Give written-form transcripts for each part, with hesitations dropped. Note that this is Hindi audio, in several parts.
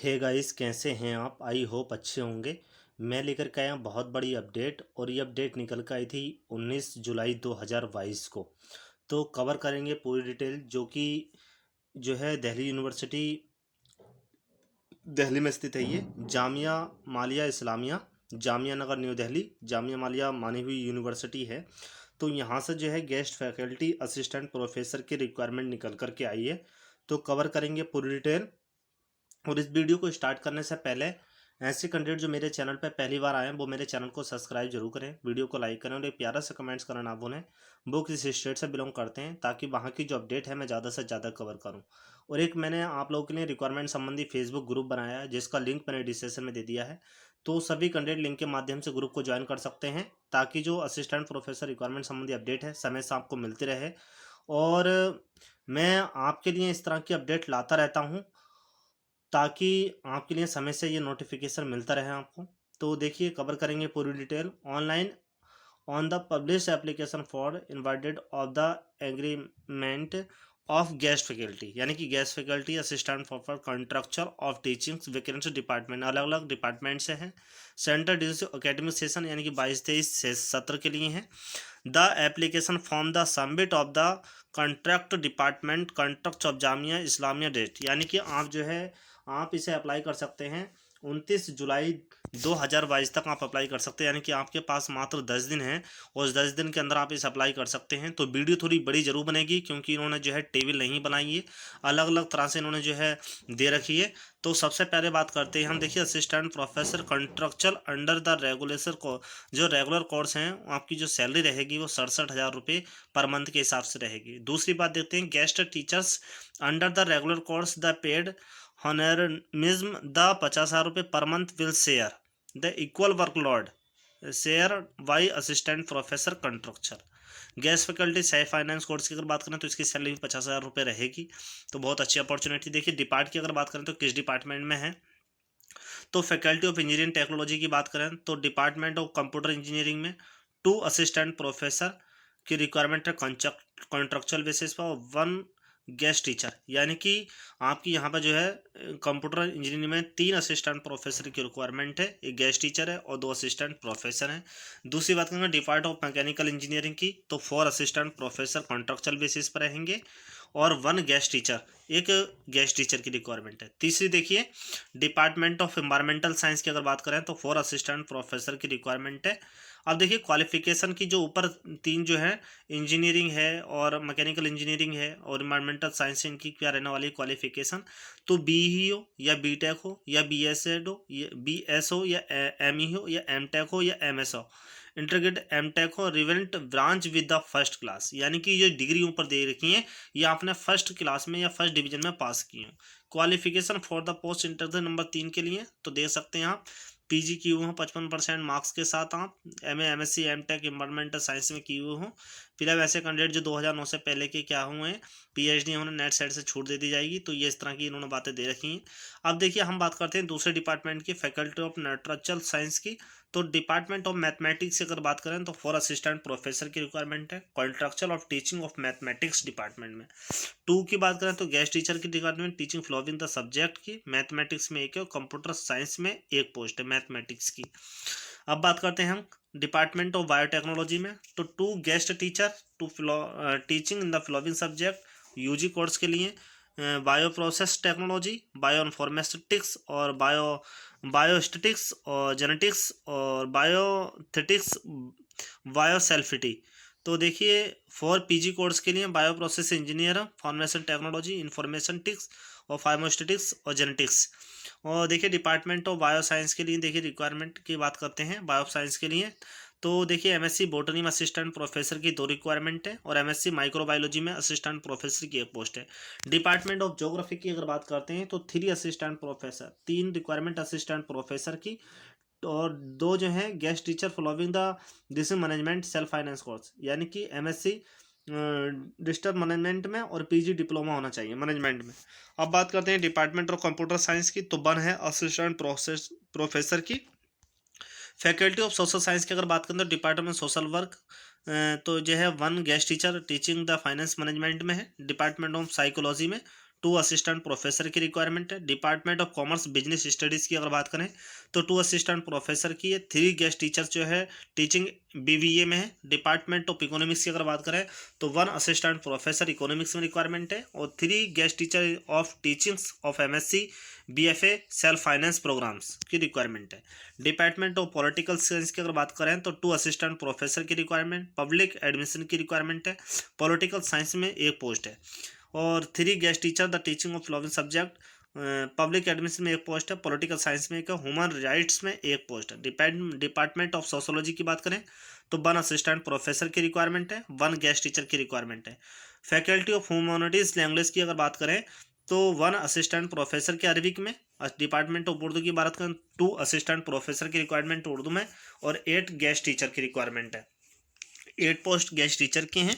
हे गाइस, कैसे हैं आप? आई होप अच्छे होंगे। मैं लेकर के आया बहुत बड़ी अपडेट, और ये अपडेट निकल कर आई थी 19 जुलाई 2022 को। तो कवर करेंगे पूरी डिटेल, जो कि जो है दिल्ली यूनिवर्सिटी, दिल्ली में स्थित है ये जामिया मालिया इस्लामिया, जामिया नगर न्यू दिल्ली, जामिया मालिया मानी हुई यूनिवर्सिटी है। तो यहाँ से जो है गेस्ट फैकल्टी असिस्टेंट प्रोफेसर की रिक्वायरमेंट निकल कर के आई है। तो कवर करेंगे पूरी डिटेल। और इस वीडियो को स्टार्ट करने से पहले ऐसे कंटेंट जो मेरे चैनल पर पहली बार आए हैं वो मेरे चैनल को सब्सक्राइब जरूर करें, वीडियो को लाइक करें और एक प्यारा सा कमेंट्स करना ना भूलें। वो किस स्टेट से बिलोंग करते हैं, ताकि वहाँ की जो अपडेट है मैं ज़्यादा से ज़्यादा कवर करूँ। और एक मैंने आप लोगों के लिए रिक्वायरमेंट संबंधी फेसबुक ग्रुप बनाया है, जिसका लिंक मैंने डिस्क्रिप्शन में दे दिया है। तो सभी कंटेंट लिंक के माध्यम से ग्रुप को ज्वाइन कर सकते हैं, ताकि जो असिस्टेंट प्रोफेसर रिक्वायरमेंट संबंधी अपडेट है समय से आपको मिलती रहे। और मैं आपके लिए इस तरह की अपडेट लाता रहता हूँ, ताकि आपके लिए समय से ये नोटिफिकेशन मिलता रहे आपको। तो देखिए, कवर करेंगे पूरी detail. Online on the publish application for invited of the agreement of guest faculty, यानी कि guest faculty assistant for contracture of teaching vacancy department, अलग अलग डिपार्टमेंट से हैं। सेंटर डिजिटल एकेडमिक सेशन यानी कि 22-23 से सत्र के लिए हैं। The application form the submit of the contract department contract of Jamia Islamia date, यानी कि आप जो है आप इसे अप्लाई कर सकते हैं 29 जुलाई 2022 तक आप अप्लाई कर सकते हैं, यानी कि आपके पास मात्र 10 दिन है। और उस 10 दिन के अंदर आप इसे अप्लाई कर सकते हैं। तो वीडियो थोड़ी बड़ी जरूर बनेगी, क्योंकि इन्होंने जो है टेबल नहीं बनाई है, अलग अलग तरह से इन्होंने जो है दे रखी है। तो सबसे पहले बात करते हैं हम। देखिए, assistant professor contractual under the regulation को, जो रेगुलर कोर्स हैं आपकी जो सैलरी रहेगी वो 67,000 रुपये पर मंथ के हिसाब से रहेगी। दूसरी बात देखते हैं, guest teachers under the regular course the paid honorarium the 50,000 रुपये per month will share the equal workload share by assistant professor contractual. Guest faculty सही फाइनेंस कोर्स की अगर बात करें तो इसकी सैलरी भी 50,000 रुपये रहेगी। तो बहुत अच्छी अपॉर्चुनिटी। देखिए, डिपार्ट की अगर बात करें तो किस डिपार्टमेंट में है, तो फैकल्टी ऑफ इंजीनियरिंग टेक्नोलॉजी की बात करें तो डिपार्टमेंट ऑफ कंप्यूटर इंजीनियरिंग में 2 असिस्टेंट प्रोफेसर की रिक्वायरमेंट है कॉन्ट्रक्चुअल बेसिस पर, 1 गेस्ट टीचर, यानी कि आपकी यहाँ पर जो है कंप्यूटर इंजीनियरिंग में 3 असिस्टेंट प्रोफेसर की रिक्वायरमेंट है, एक गेस्ट टीचर है और 2 असिस्टेंट प्रोफेसर हैं। दूसरी बात करेंगे डिपार्ट ऑफ मैकेनिकल इंजीनियरिंग की, तो 4 असिस्टेंट प्रोफेसर कॉन्ट्रक्चुअल बेसिस पर रहेंगे और 1 गेस्ट टीचर, एक गेस्ट टीचर की रिक्वायरमेंट है। तीसरी देखिए, डिपार्टमेंट ऑफ एनवायरमेंटल साइंस की अगर बात करें तो 4 असिस्टेंट प्रोफेसर की रिक्वायरमेंट है। अब देखिए, क्वालिफिकेशन की जो ऊपर 3 जो है, इंजीनियरिंग है और मैकेनिकल इंजीनियरिंग है और एनवायरमेंटल साइंस, इनकी क्या रहने वाली क्वालिफिकेशन, तो बी ही हो या बी टेक हो या बी एस एड हो या बी एस हो या एम ई हो या एम टेक हो या एम एस हो, इंटीग्रेटेड एम टेक हो, relevant branch with the first class, यानी कि ये डिग्री ऊपर दे रखी है ये आपने फर्स्ट क्लास में या फर्स्ट डिवीजन में पास की हो। Qualification for the post inter number 3 के लिए तो देख सकते हैं आप, पीजी की हुए हों 55% मार्क्स के साथ, आप MA MSc MTech environmental science में किए हुए हों। फिर अब ऐसे कैंडिडेट जो 2009 से पहले के क्या हुए हैं, पीएचडी, उन्हें नेट साइड से छूट दे दी जाएगी। तो ये इस तरह की इन्होंने बातें दे रखी हैं। अब देखिए, हम बात करते हैं दूसरे डिपार्टमेंट की, फैकल्टी ऑफ नेचुरल साइंस की। तो डिपार्टमेंट ऑफ मैथमेटिक्स की अगर बात करें तो 4 असिस्टेंट प्रोफेसर की रिक्वायरमेंट है contractual of teaching of mathematics department में। 2 की बात करें तो गेस्ट टीचर की department teaching following the subject की, मैथमेटिक्स में एक है और कंप्यूटर साइंस में एक पोस्ट है मैथमेटिक्स की। अब बात करते हैं हम डिपार्टमेंट ऑफ बायोटेक्नोलॉजी में, तो 2 guest teacher to teaching in the following subject UG course के लिए, bio process technology, bio informatics और बायोस्टेटिक्स और जेनेटिक्स और बायोथेटिक्स, बायोसेल्फिटी। तो देखिए, 4 पीजी कोर्स के लिए bio process engineer, formation technology, information टिक्स और फार्मास्यूटिक्स और जेनेटिक्स। और देखिए, डिपार्टमेंट ऑफ बायो साइंस के लिए देखिए रिक्वायरमेंट की बात करते हैं बायो साइंस के लिए, तो देखिए एमएससी बॉटनी में असिस्टेंट प्रोफेसर की 2 रिक्वायरमेंट है और एमएससी माइक्रोबायोलॉजी में असिस्टेंट प्रोफेसर की 1 पोस्ट है। डिपार्टमेंट ऑफ ज्योग्राफी की अगर बात करते हैं तो 3 assistant professor, 3 requirement assistant professor की, और 2 जो है guest teacher following the this management self finance course, यानी कि एमएससी डिस्टर्ब मैनेजमेंट में और पीजी डिप्लोमा होना चाहिए मैनेजमेंट में। अब बात करते हैं डिपार्टमेंट ऑफ कंप्यूटर साइंस की, तो 1 है असिस्टेंट प्रोफेसर की। फैकल्टी ऑफ सोशल साइंस की अगर बात करें तो डिपार्टमेंट सोशल वर्क, तो जो है 1 guest teacher teaching the finance management में है। डिपार्टमेंट ऑफ साइकोलॉजी में 2 असिस्टेंट प्रोफेसर की रिक्वायरमेंट है। Department of commerce business studies की अगर बात करें तो 2 असिस्टेंट प्रोफेसर की है। 3 गेस्ट टीचर्स जो है टीचिंग बीबीए में है। डिपार्टमेंट ऑफ इकोनॉमिक्स की अगर बात करें तो 1 असिस्टेंट प्रोफेसर इकोनॉमिक्स में रिक्वायरमेंट है और 3 guest teacher of teachings of MSc BFA self finance programs की रिक्वायरमेंट है। डिपार्टमेंट ऑफ पॉलिटिकल साइंस की अगर बात करें तो 2 असिस्टेंट प्रोफेसर की रिक्वायरमेंट, पब्लिक एडमिशन की रिक्वायरमेंट है। पॉलिटिकल साइंस में 1 पोस्ट है और 3 guest teacher the teaching of following subject. Public admission में 1 पोस्ट है, पॉलिटिकल साइंस में 1 है, ह्यूमन राइट्स में 1 पोस्ट है। डिपार्टमेंट ऑफ सोशोलॉजी की बात करें तो 1 असिस्टेंट प्रोफेसर की रिक्वायरमेंट है, 1 गेस्ट टीचर की रिक्वायरमेंट है। फैकल्टी ऑफ ह्यूमैनिटीज लैंग्वेज की अगर बात करें तो 1 असिस्टेंट प्रोफेसर के अरबिक में। डिपार्टमेंट ऑफ उर्दू की बात करें 2 असिस्टेंट प्रोफेसर की रिक्वायरमेंट उर्दू में और 8 गेस्ट टीचर की रिक्वायरमेंट है। 8 पोस्ट गेस्ट टीचर के हैं।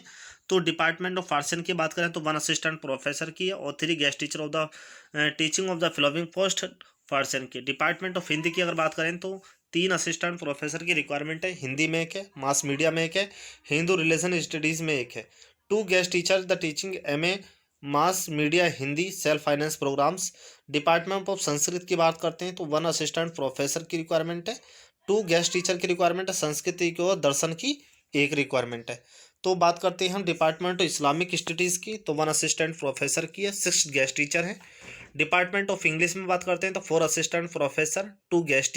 तो डिपार्टमेंट ऑफ फार्सन की बात करें तो 1 असिस्टेंट प्रोफेसर की है और 3 guest teacher of the teaching of the following post फार्सन की। डिपार्टमेंट ऑफ हिंदी की अगर बात करें तो 3 असिस्टेंट प्रोफेसर की रिक्वायरमेंट है। हिंदी में 1 है, मास मीडिया में 1 है, हिंदू रिलेशन स्टडीज़ में 1 है। 2 guest teacher the teaching MA mass media Hindi self finance programs. Department of Sanskrit की बात करते हैं तो 1 असिस्टेंट प्रोफेसर की रिक्वायरमेंट है, 2 गेस्ट टीचर की रिक्वायरमेंट है। संस्कृत और दर्शन की 1 रिक्वायरमेंट है। तो बात करते हैं हम डिपार्टमेंट ऑफ इस्लामिक स्टडीज़ की तो 1 असिस्टेंट प्रोफेसर की है, 6 गेस्ट टीचर हैं। डिपार्टमेंट ऑफ इंग्लिश में बात करते हैं तो 4 असिस्टेंट प्रोफेसर, 2 गेस्ट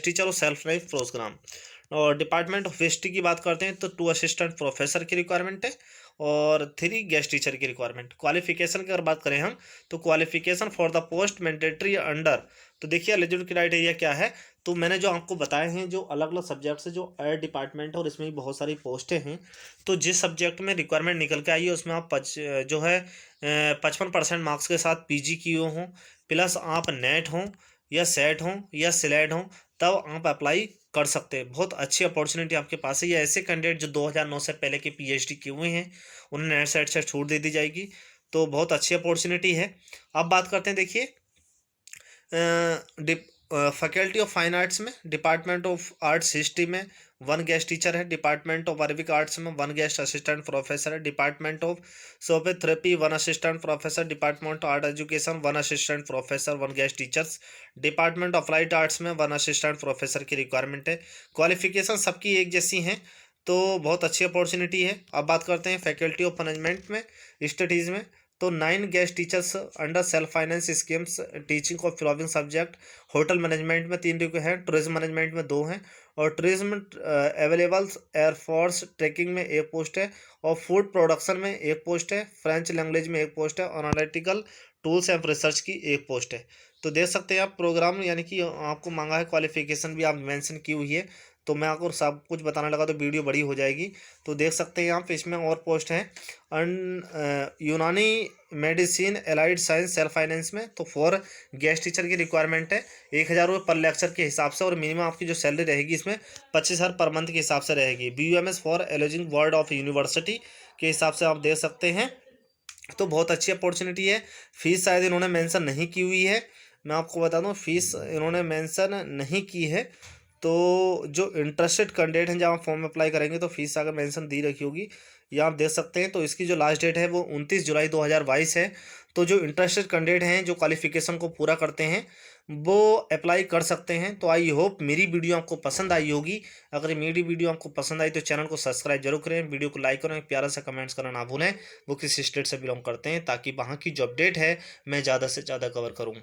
टीचर और सेल्फ लाइफ प्रोग्राम। और डिपार्टमेंट ऑफ हिस्ट्री की बात करते हैं तो 2 असिस्टेंट प्रोफेसर की रिक्वायरमेंट है और 3 गेस्ट टीचर की रिक्वायरमेंट। क्वालिफिकेशन की अगर बात करें हम तो qualification for the post mandatory under, तो देखिए एलिजिबिलिटी क्राइटेरिया क्या है। तो मैंने जो आपको बताए हैं जो अलग अलग सब्जेक्ट से जो ऐड डिपार्टमेंट है और इसमें भी बहुत सारी पोस्टें हैं। तो जिस सब्जेक्ट में रिक्वायरमेंट निकल के आई है उसमें आप जो है 55% मार्क्स के साथ पीजी किए हों, प्लस आप नेट हों या सेट हों या सिलेट हों, तब आप अप्लाई कर सकते हैं। बहुत अच्छी अपॉर्चुनिटी आपके पास है। ये ऐसे कैंडिडेट जो 2009 से पहले के पीएचडी किए हुए हैं उन्हें नेट सेट से छूट दे दी जाएगी। तो बहुत अच्छी अपॉर्चुनिटी है। अब बात करते हैं, देखिए फैकल्टी ऑफ फाइन आर्ट्स में, डिपार्टमेंट ऑफ आर्ट्स हिस्ट्री में 1 गेस्ट टीचर है। डिपार्टमेंट ऑफ अरबिक आर्ट्स में 1 गेस्ट असिस्टेंट प्रोफेसर है। डिपार्टमेंट ऑफ सोफोथेरेपी 1 assistant professor. Department of art education 1 assistant professor, 1 guest teachers. Department of applied arts में 1 असिस्टेंट प्रोफेसर की रिक्वायरमेंट है। क्वालिफिकेशन सबकी एक जैसी हैं, तो बहुत अच्छी अपॉर्चुनिटी है। अब बात करते हैं फैकल्टी ऑफ मैनेजमेंट में स्टडीज़ में तो 9 guest teachers under self finance schemes teaching of following subject. Hotel management में 3 हैं, टूरिज्म मैनेजमेंट में 2 हैं और टूरिज्म अवेलेबल्स एयरफोर्स ट्रैकिंग में 1 पोस्ट है और फूड प्रोडक्शन में 1 पोस्ट है। फ्रेंच लैंग्वेज में 1 पोस्ट है और एनालिटिकल टूल्स एंड रिसर्च की 1 पोस्ट है। तो देख सकते हैं आप प्रोग्राम यानी कि आपको मांगा है, क्वालिफिकेशन भी आप मेंशन की हुई है। तो मैं आपको सब कुछ बताने लगा तो वीडियो बड़ी हो जाएगी। तो देख सकते हैं आप इसमें और पोस्ट हैं यूनानी medicine allied science self finance में तो 4 गेस्ट टीचर की रिक्वायरमेंट है। 1000 रुपये पर लेक्चर के हिसाब से और मिनिमम आपकी जो सैलरी रहेगी इसमें 25,000 पर मंथ के हिसाब से रहेगी। BUMS फॉर एलोजिंग वर्ड ऑफ यूनिवर्सिटी के हिसाब से आप देख सकते हैं। तो बहुत अच्छी अपॉर्चुनिटी है। फीस शायद इन्होंने मेंशन नहीं की हुई है, मैं आपको बता दूं फीस इन्होंने मेंशन नहीं की है। तो जो इंटरेस्टेड कैंडिडेट हैं जब आप फॉर्म अप्लाई करेंगे तो फीस अगर मेंशन दी रखी होगी या आप देख सकते हैं। तो इसकी जो लास्ट डेट है वो 29 जुलाई 2022 है। तो जो इंटरेस्टेड कैंडिडेट हैं जो क्वालिफिकेशन को पूरा करते हैं वो अप्लाई कर सकते हैं। तो आई होप मेरी वीडियो आपको पसंद आई होगी। अगर मेरी वीडियो आपको पसंद आई तो चैनल को सब्सक्राइब जरूर करें, वीडियो को लाइक करें, प्यारा सा कमेंट्स करना ना भूलें। वो किस स्टेट से बिलोंग करते हैं ताकि वहाँ की जो अपडेट है मैं ज़्यादा से ज़्यादा कवर करूँ।